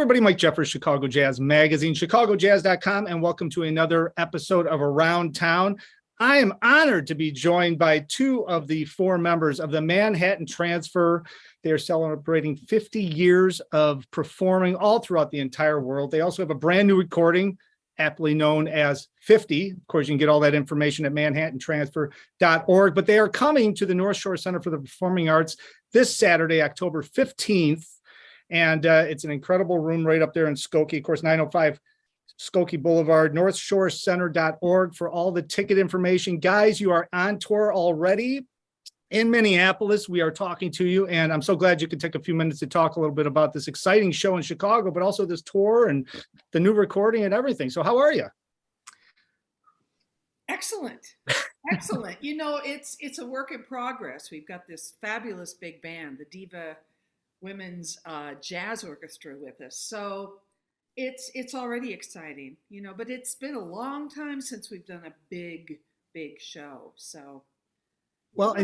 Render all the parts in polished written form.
everybody, Mike Jeffers, Chicago Jazz Magazine, chicagojazz.com, and welcome to another episode of Around Town. I am honored to be joined by two of the four members of the Manhattan Transfer. They are celebrating 50 years of performing all throughout the entire world. They also have a brand new recording, aptly known as 50. Of course, you can get all that information at manhattantransfer.org, but they are coming to the North Shore Center for the Performing Arts this Saturday, October 15th. And it's an incredible room right up there in Skokie, of course, 905 Skokie Boulevard, northshorecenter.org for all the ticket information. Guys, you are on tour already in Minneapolis. We are talking to you, and I'm so glad you could take a few minutes to talk a little bit about this exciting show in Chicago, but also this tour and the new recording and everything. So how are you? Excellent. Excellent. You know, it's a work in progress. We've got this fabulous big band, the Diva Women's Jazz Orchestra with us. So it's already exciting, you know, but it's been a long time since we've done a big show. So, well,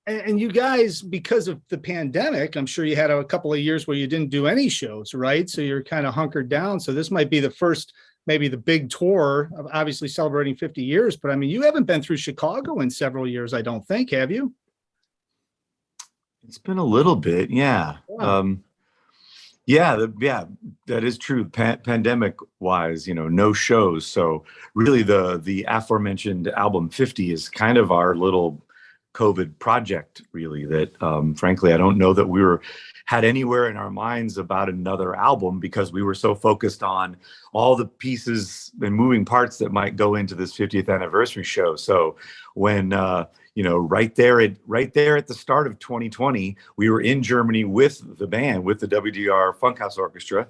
and you guys, because of the pandemic, I'm sure you had a couple of years where you didn't do any shows, right? So you're kind of hunkered down. So this might be the first, maybe the big tour of obviously celebrating 50 years. But I mean, you haven't been through Chicago in several years, I don't think, have you? It's been a little bit, yeah. Yeah, that is true. Pandemic wise, you know, no shows. So really the aforementioned album 50 is kind of our little COVID project, really, that frankly, I don't know that we had anywhere in our minds about another album because we were so focused on all the pieces and moving parts that might go into this 50th anniversary show. So when you know, right there at the start of 2020, we were in Germany with the band, with the WDR Funkhouse Orchestra,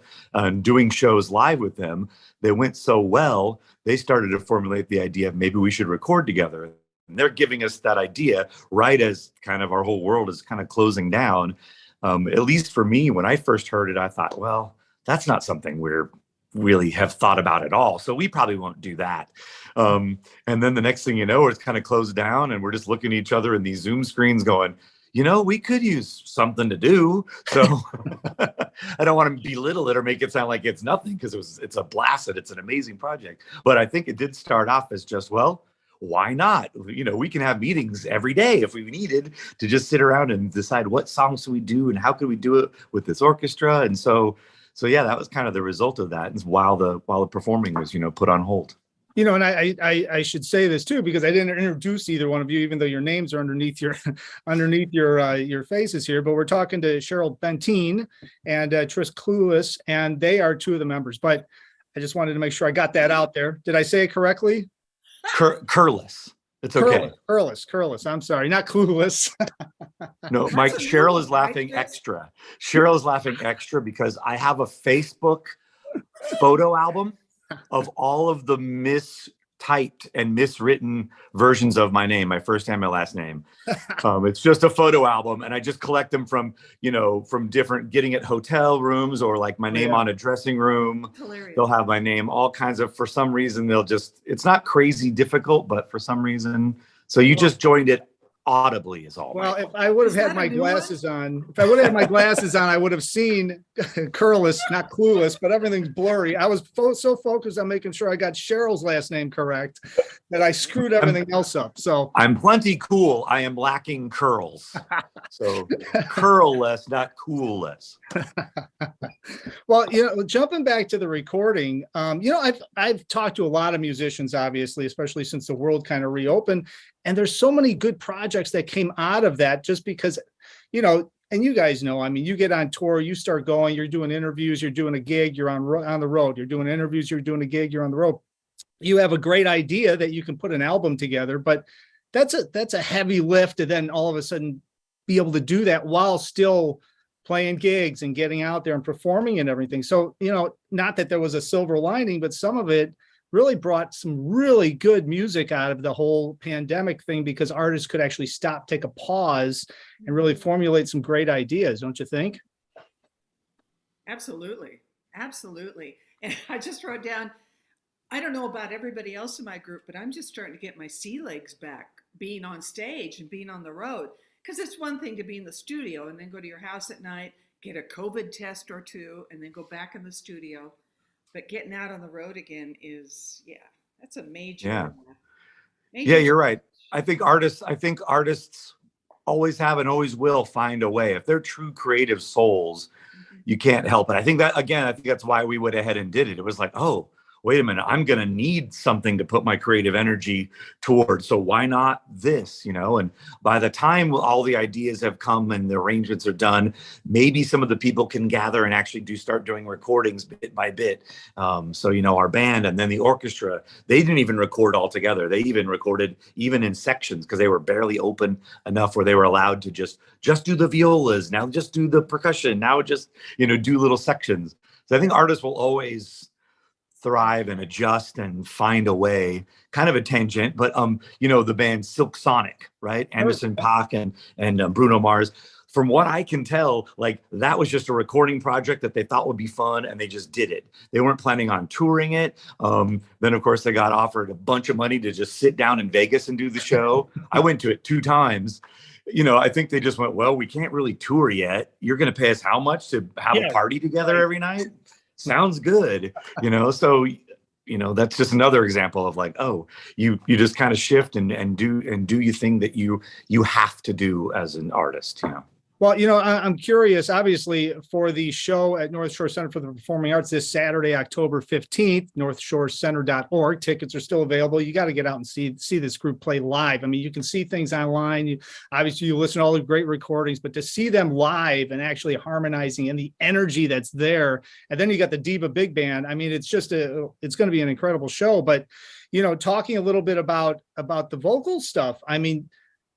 doing shows live with them. They went so well, they started to formulate the idea of maybe we should record together. And they're giving us that idea right as kind of our whole world is kind of closing down. At least for me, when I first heard it, I thought, well, that's not something we're really have thought about at all. So we probably won't do that. And then the next thing you know, it's kind of closed down and we're just looking at each other in these Zoom screens going, you know, we could use something to do. So I don't want to belittle it or make it sound like it's nothing because it's a blast and it's an amazing project. But I think it did start off as just, well, why not? You know, we can have meetings every day if we needed to just sit around and decide what songs do we do and how could we do it with this orchestra. And so yeah, that was kind of the result of that. And while the performing was, you know, put on hold. You know, and I should say this too, because I didn't introduce either one of you, even though your names are underneath your faces here. But we're talking to Cheryl Bentyne and Trist Curless, and they are two of the members. But I just wanted to make sure I got that out there. Did I say it correctly? Curless. It's okay. Curless. I'm sorry, not clueless. No, Mike, Cheryl is laughing extra. Cheryl is laughing extra because I have a Facebook photo album of all of the mistyped and miswritten versions of my name, my first and my last name. It's just a photo album, and I just collect them from, you know, from different getting at hotel rooms or like my name on a dressing room. Hilarious. They'll have my name, all kinds of, for some reason, it's not crazy difficult, but for some reason, so you just joined it audibly is all. Well, if I would have had my glasses on, I would have seen Curless, not clueless, but everything's blurry. I was so focused on making sure I got Cheryl's last name correct that I screwed everything else up. So I'm plenty cool. I am lacking curls. So curlless, not coolless. Well, you know, jumping back to the recording, you know, I've talked to a lot of musicians, obviously, especially since the world kind of reopened. And there's so many good projects that came out of that just because, you know, and you guys know, I mean, you get on tour, you start going, you're doing interviews, you're doing a gig, you're on the road, you're doing interviews, you're doing a gig, you're on the road. You have a great idea that you can put an album together, but that's a heavy lift to then all of a sudden be able to do that while still playing gigs and getting out there and performing and everything. So, you know, not that there was a silver lining, but some of it really brought some really good music out of the whole pandemic thing because artists could actually stop, take a pause, and really formulate some great ideas, don't you think? Absolutely. Absolutely. And I just wrote down, I don't know about everybody else in my group, but I'm just starting to get my sea legs back being on stage and being on the road. Because it's one thing to be in the studio and then go to your house at night get a COVID test or two, and then go back in the studio. But getting out on the road again is, that's a major, Yeah, you're right. I think artists always have and always will find a way. If they're true creative souls, you can't help it. I think that's why we went ahead and did it. It was like, oh, wait a minute, I'm going to need something to put my creative energy towards. So why not this, And by the time all the ideas have come and the arrangements are done, maybe some of the people can gather and actually start doing recordings bit by bit. So, our band and then the orchestra, they didn't even record all together. They even recorded even in sections because they were barely open enough where they were allowed to just do the violas. Now just do the percussion. Now just, do little sections. So I think artists will always thrive and adjust and find a way, kind of a tangent, but the band Silk Sonic, right? Anderson .Paak and Bruno Mars. From what I can tell, like that was just a recording project that they thought would be fun, and they just did it. They weren't planning on touring it. Then of course they got offered a bunch of money to just sit down in Vegas and do the show. I went to it 2 times. I think they just went, well, we can't really tour yet. You're going to pay us how much to have a party together every night? Sounds good, so that's just another example of like, oh, you just kind of shift and do your thing that you have to do as an artist. Well, I'm curious, obviously, for the show at North Shore Center for the Performing Arts this Saturday, October 15th, northshorecenter.org. Tickets are still available. You got to get out and see this group play live. I mean, you can see things online. You listen to all the great recordings, but to see them live and actually harmonizing and the energy that's there. And then you got the Diva Big Band. I mean, it's going to be an incredible show. But, talking a little bit about the vocal stuff, I mean,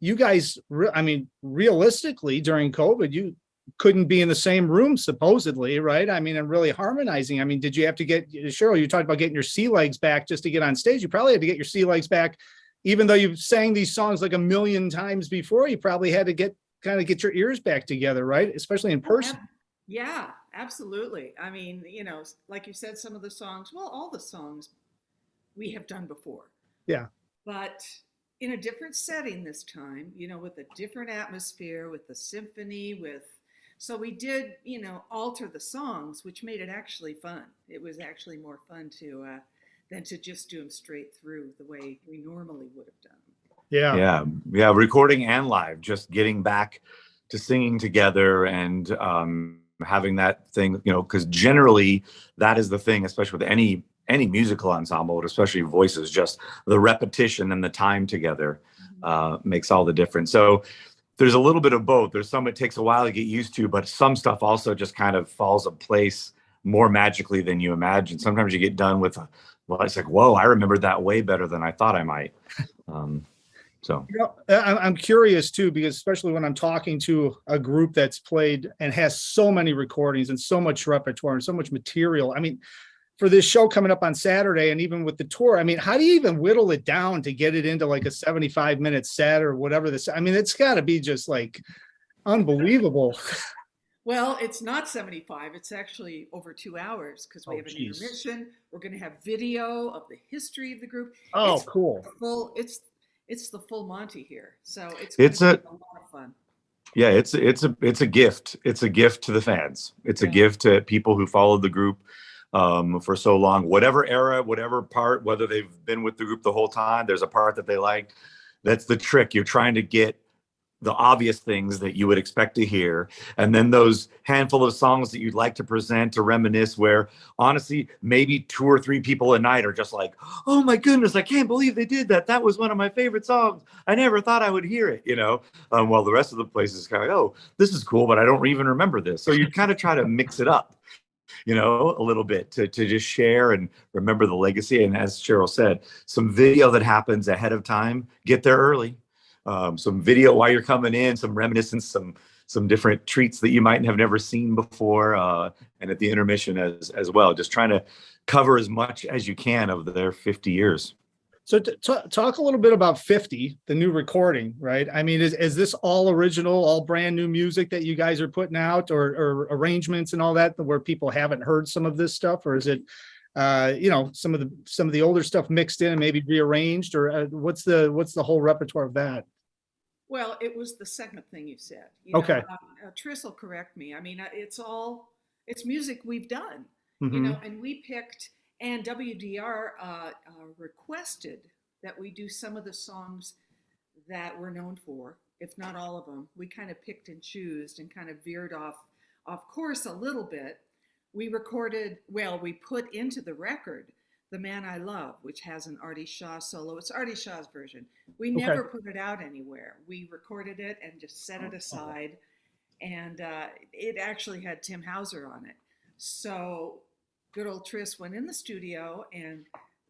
you guys, realistically, during COVID, you couldn't be in the same room, supposedly, right? I mean, and really harmonizing. I mean, did you have to get, Cheryl, you talked about getting your sea legs back just to get on stage. You probably had to get your sea legs back, even though you've sang these songs like a million times before. You probably had to get your ears back together, right? Especially in person. Yeah, absolutely. I mean, like you said, some of the songs, all the songs we have done before. Yeah. But in a different setting this time, with a different atmosphere, with the symphony, so we did, alter the songs, which made it actually fun. It was actually more fun than to just do them straight through the way we normally would have done. Yeah. Recording and live, just getting back to singing together and having that thing, because generally that is the thing, especially with any musical ensemble, but especially voices, just the repetition and the time together makes all the difference. So there's a little bit of both. There's some it takes a while to get used to, but some stuff also just kind of falls in place more magically than you imagine. Sometimes you get done with, it's like, whoa, I remembered that way better than I thought I might. So I'm curious too, because especially when I'm talking to a group that's played and has so many recordings and so much repertoire and so much material. I mean, for this show coming up on Saturday, and even with the tour, I mean, how do you even whittle it down to get it into like a 75-minute set or whatever this? I mean, it's got to be just like unbelievable. Well, it's not 75. It's actually over 2 hours because we have an intermission. We're going to have video of the history of the group. Oh, cool. It's the full Monty here. So it's a lot of fun. Yeah, it's a gift. It's a gift to the fans. It's a gift to people who followed the group for so long, whatever era, whatever part, whether they've been with the group the whole time, there's a part that they like. That's the trick. You're trying to get the obvious things that you would expect to hear. And then those handful of songs that you'd like to present, to reminisce, where honestly, maybe 2 or 3 people a night are just like, oh my goodness, I can't believe they did that. That was one of my favorite songs. I never thought I would hear it, while the rest of the place is kind of like, oh, this is cool, but I don't even remember this. So you kind of try to mix it up, a little bit to just share and remember the legacy. And as Cheryl said, some video that happens ahead of time, get there early. Some video while you're coming in, some reminiscence, some different treats that you might have never seen before, and at the intermission as well. Just trying to cover as much as you can of their 50 years. So talk a little bit about 50, the new recording, right? I mean, is this all original, all brand new music that you guys are putting out, or arrangements and all that, where people haven't heard some of this stuff, or is it some of the older stuff mixed in and maybe rearranged, or what's the whole repertoire of that? Well, it was the second thing you said. Okay. Trist will correct me. I mean, it's music we've done, Hmm. and we picked, and WDR requested that we do some of the songs that we're known for, if not all of them. We kind of picked and choose and kind of veered off course a little bit. We recorded, well, we put into the record The Man I Love, which has an Artie Shaw solo. It's Artie Shaw's version. We Okay. never put it out anywhere. We recorded it and just set it aside. And it actually had Tim Hauser on it. So good old Trist went in the studio and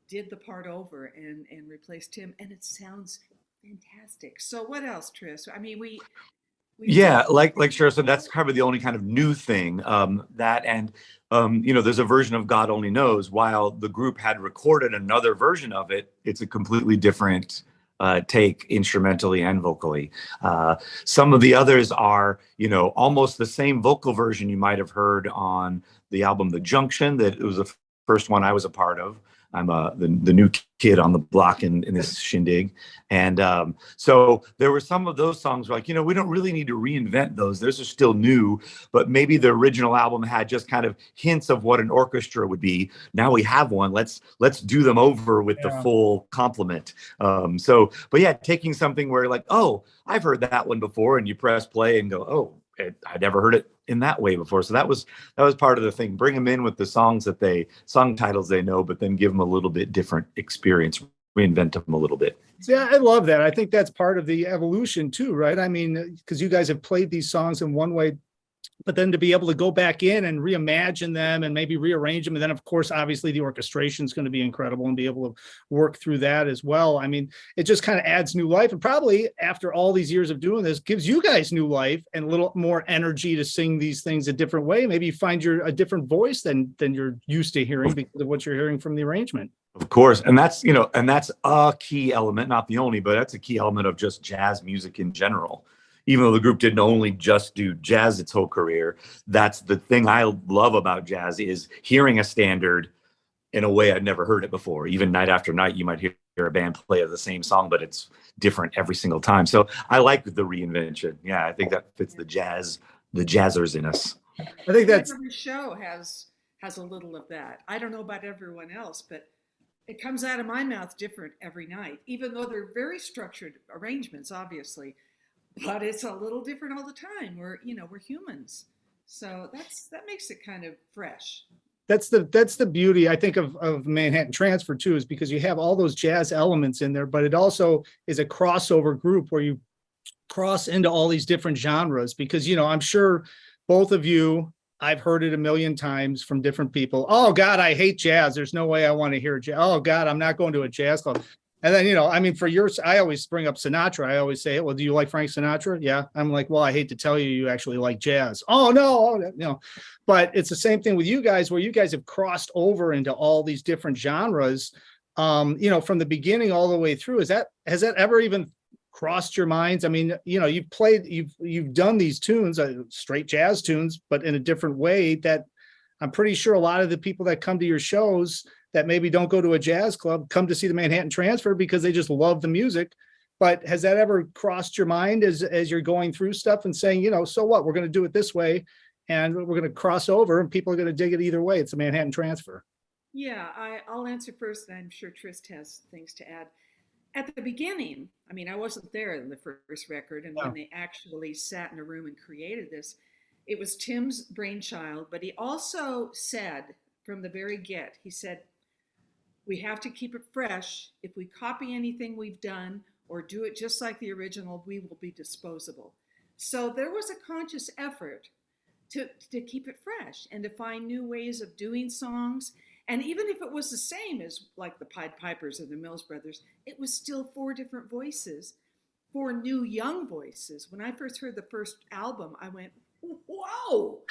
did the part over and replaced Tim. And it sounds fantastic. So what else, Trist? I mean, we Yeah, like Cheryl said, that's probably the only kind of new thing. That and there's a version of God Only Knows. While the group had recorded another version of it, it's a completely different take instrumentally and vocally. Some of the others are, almost the same vocal version you might have heard on the album The Junction. That it was the first one I was a part of. I'm the new kid on the block in this shindig. And so there were some of those songs where we don't really need to reinvent those. Those are still new, but maybe the original album had just kind of hints of what an orchestra would be. Now we have one. Let's do them over with the full complement. But yeah, taking something where oh, I've heard that one before, and you press play and go, oh, I never heard it in that way before. So that was part of the thing. Bring them in with the song titles they know, but then give them a little bit different experience, reinvent them a little bit. Yeah, I love that. I think that's part of the evolution too, right? I mean, because you guys have played these songs in one way, but then to be able to go back in and reimagine them and maybe rearrange them. And then, of course, obviously the orchestration is going to be incredible and be able to work through that as well. I mean, it just kind of adds new life. And probably after all these years of doing this, gives you guys new life and a little more energy to sing these things a different way. Maybe you find a different voice than you're used to hearing because of what you're hearing from the arrangement. Of course. And that's a key element, not the only, but that's a key element of just jazz music in general. Even though the group didn't only just do jazz its whole career, that's the thing I love about jazz is hearing a standard in a way I'd never heard it before. Even night after night, you might hear a band play the same song, but it's different every single time. So I like the reinvention. Yeah, I think that fits the jazzers in us. I think that's every show has a little of that. I don't know about everyone else, but it comes out of my mouth different every night, even though they're very structured arrangements, obviously. But it's a little different all the time. We're humans. So that makes it kind of fresh. That's the beauty, I think, of Manhattan Transfer too, is because you have all those jazz elements in there, but it also is a crossover group where you cross into all these different genres because, I'm sure both of you, I've heard it a million times from different people. Oh God, I hate jazz. There's no way I want to hear jazz. Oh God, I'm not going to a jazz club. And then, I mean, for yours, I always bring up Sinatra. I always say, well, do you like Frank Sinatra? Yeah. I'm like, well, I hate to tell you, you actually like jazz. Oh, no. But it's the same thing with you guys, where you guys have crossed over into all these different genres, from the beginning all the way through. Has that ever even crossed your minds? I mean, you've done these tunes, straight jazz tunes, but in a different way that I'm pretty sure a lot of the people that come to your shows that maybe don't go to a jazz club come to see the Manhattan Transfer because they just love the music. But has that ever crossed your mind as you're going through stuff and saying, so what, we're going to do it this way and we're going to cross over and people are going to dig it either way. It's a Manhattan Transfer. Yeah, I'll answer first. And I'm sure Trist has things to add. At the beginning, I mean, I wasn't there in the first record. And when they actually sat in a room and created this, it was Tim's brainchild. But he also said from the very get, he said, we have to keep it fresh. If we copy anything we've done or do it just like the original, we will be disposable. So there was a conscious effort to keep it fresh and to find new ways of doing songs. And even if it was the same as like the Pied Pipers or the Mills Brothers, it was still 4 different voices, 4 new young voices. When I first heard the first album, I went, whoa,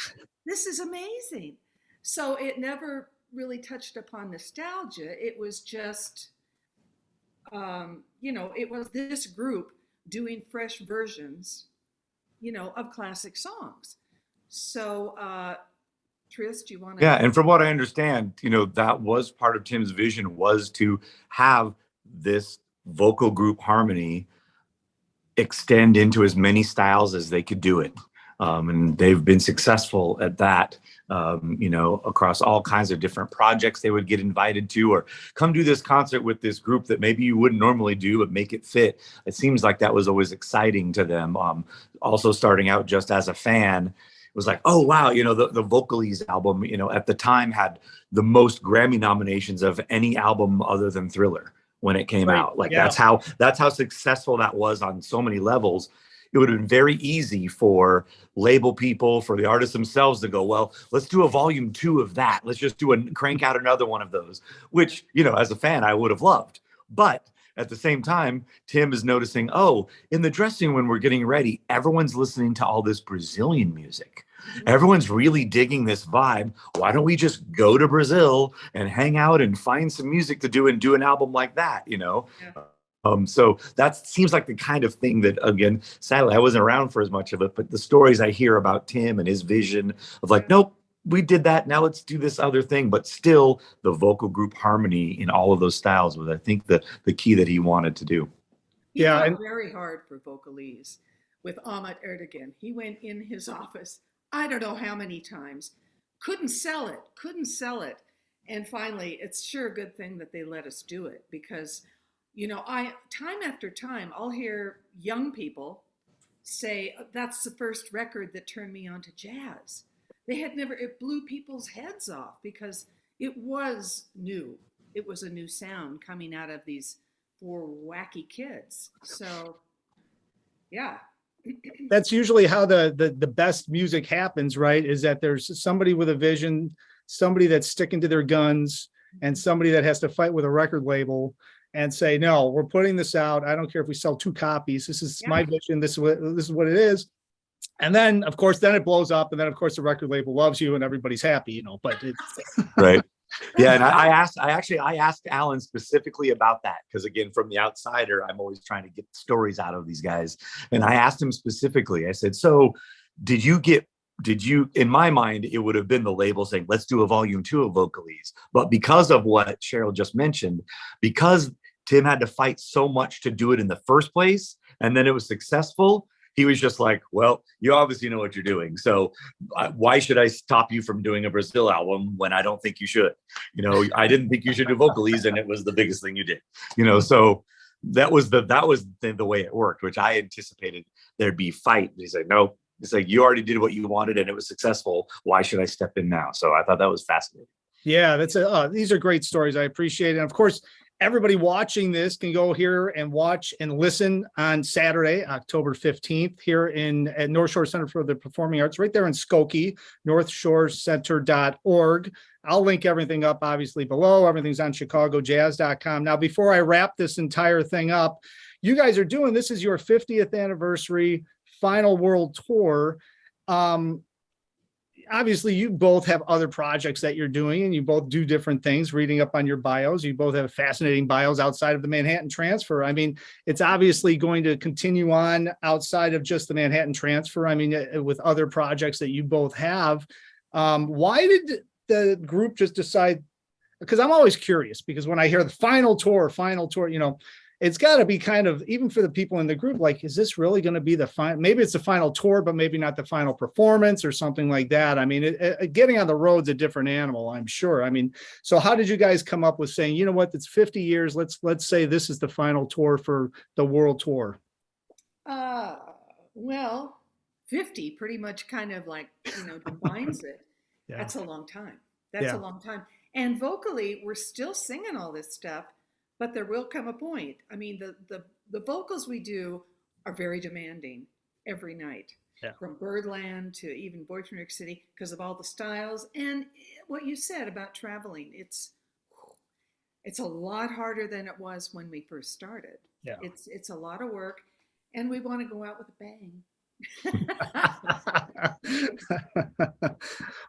this is amazing. So it never really touched upon nostalgia. It was just, it was this group doing fresh versions, of classic songs. So, Trist, you want to? Yeah, and from what I understand, that was part of Tim's vision, was to have this vocal group harmony extend into as many styles as they could do it. And they've been successful at that, across all kinds of different projects they would get invited to, or come do this concert with this group that maybe you wouldn't normally do, but make it fit. It seems like that was always exciting to them. Also starting out just as a fan, it was like, oh, wow, the Vocalies album, at the time had the most Grammy nominations of any album other than Thriller when it came out. Like, that's how successful that was on so many levels. It would have been very easy for label people, for the artists themselves to go, well, let's do a volume 2 of that. Let's just crank out another one of those, which, as a fan, I would have loved. But at the same time, Tim is noticing, oh, in the dressing room when we're getting ready, everyone's listening to all this Brazilian music. Everyone's really digging this vibe. Why don't we just go to Brazil and hang out and find some music to do and do an album like that, Yeah. So that seems like the kind of thing that, again, sadly, I wasn't around for as much of it, but the stories I hear about Tim and his vision of like, nope, we did that. Now let's do this other thing. But still the vocal group harmony in all of those styles was, I think, the key that he wanted to do. He fought very hard for Vocalies with Ahmet Erdogan. He went in his office, I don't know how many times, couldn't sell it. And finally, it's sure a good thing that they let us do it, because time after time, I'll hear young people say, that's the first record that turned me on to jazz. It blew people's heads off because it was new. It was a new sound coming out of these 4 wacky kids. So, yeah. That's usually how the best music happens, right? Is that there's somebody with a vision, somebody that's sticking to their guns, and somebody that has to fight with a record label and say, no, we're putting this out. I don't care if we sell 2 copies. This is my vision. This is what it is. And then, of course, then it blows up. And then, of course, the record label loves you and everybody's happy, but it's right. Yeah. And I asked Alan specifically about that, because, again, from the outsider, I'm always trying to get stories out of these guys. And I asked him specifically, I said, so did you, in my mind, it would have been the label saying, let's do a volume 2 of Vocalies. But because of what Cheryl just mentioned, because Tim had to fight so much to do it in the first place, and then it was successful, he was just like, well, you obviously know what you're doing. So why should I stop you from doing a Brazil album when I don't think you should? I didn't think you should do Vocalies, and it was the biggest thing you did. So that was the way it worked, which I anticipated there'd be fight. He's like, no, it's like, you already did what you wanted and it was successful. Why should I step in now? So I thought that was fascinating. Yeah, these are great stories. I appreciate it. And of course, everybody watching this can go here and watch and listen on Saturday, October 15th, here at North Shore Center for the Performing Arts, right there in Skokie, northshorecenter.org. I'll link everything up, obviously, below. Everything's on chicagojazz.com. Now, before I wrap this entire thing up, you guys are doing, this is your 50th anniversary final world tour. Obviously, you both have other projects that you're doing, and you both do different things. Reading up on your bios, you both have fascinating bios outside of the Manhattan Transfer. I mean, it's obviously going to continue on outside of just the Manhattan Transfer. I mean, with other projects that you both have. Why did the group just decide? Because I'm always curious, because when I hear the final tour, it's got to be kind of, even for the people in the group, like, is this really going to be the final? Maybe it's the final tour, but maybe not the final performance or something like that. I mean, getting on the road's a different animal, I'm sure. I mean, so how did you guys come up with saying, you know what, it's 50 years. Let's say this is the final tour for the world tour. Well, 50 pretty much kind of like, defines it. Yeah. That's a long time. That's a long time. And vocally, we're still singing all this stuff. But there will come a point. I mean, the vocals we do are very demanding every night, from Birdland to even Boy from New York City, because of all the styles. And what you said about traveling, it's a lot harder than it was when we first started. Yeah. It's a lot of work, and we want to go out with a bang.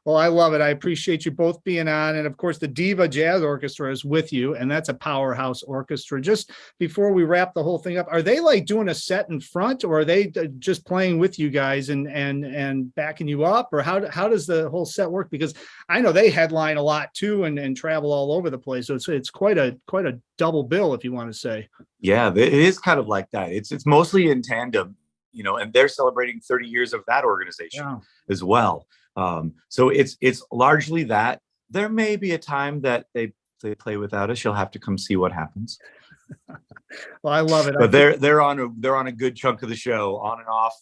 Well, I love it. I appreciate you both being on. And of course, the Diva Jazz Orchestra is with you, and that's a powerhouse orchestra. Just before we wrap the whole thing up, are they like doing a set in front, or are they just playing with you guys and backing you up? Or how does the whole set work? Because I know they headline a lot too and travel all over the place. So it's quite a double bill, if you want to say. Yeah, it is kind of like that. It's mostly in tandem, you know, and they're celebrating 30 years of that organization as well. So it's largely that. There may be a time that they play without us. You'll have to come see what happens. Well, I love it. But they're on a good chunk of the show, on and off.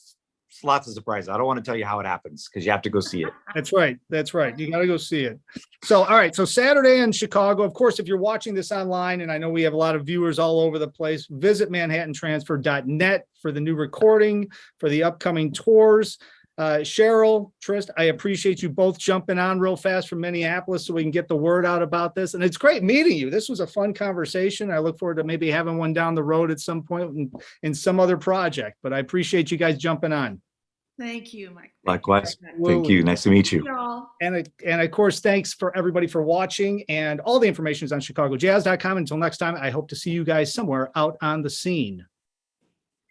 It's lots of surprises. I don't want to tell you how it happens because you have to go see it. That's right. You got to go see it. So, all right. So Saturday in Chicago, of course, if you're watching this online, and I know we have a lot of viewers all over the place, visit manhattantransfer.net for the new recording, for the upcoming tours. Cheryl, Trist, I appreciate you both jumping on real fast from Minneapolis so we can get the word out about this. And it's great meeting you. This was a fun conversation. I look forward to maybe having one down the road at some point in some other project. But I appreciate you guys jumping on. Thank you, Mike. Likewise. Thank you. Nice to meet you. And of course, thanks for everybody for watching. And all the information is on chicagojazz.com. Until next time, I hope to see you guys somewhere out on the scene.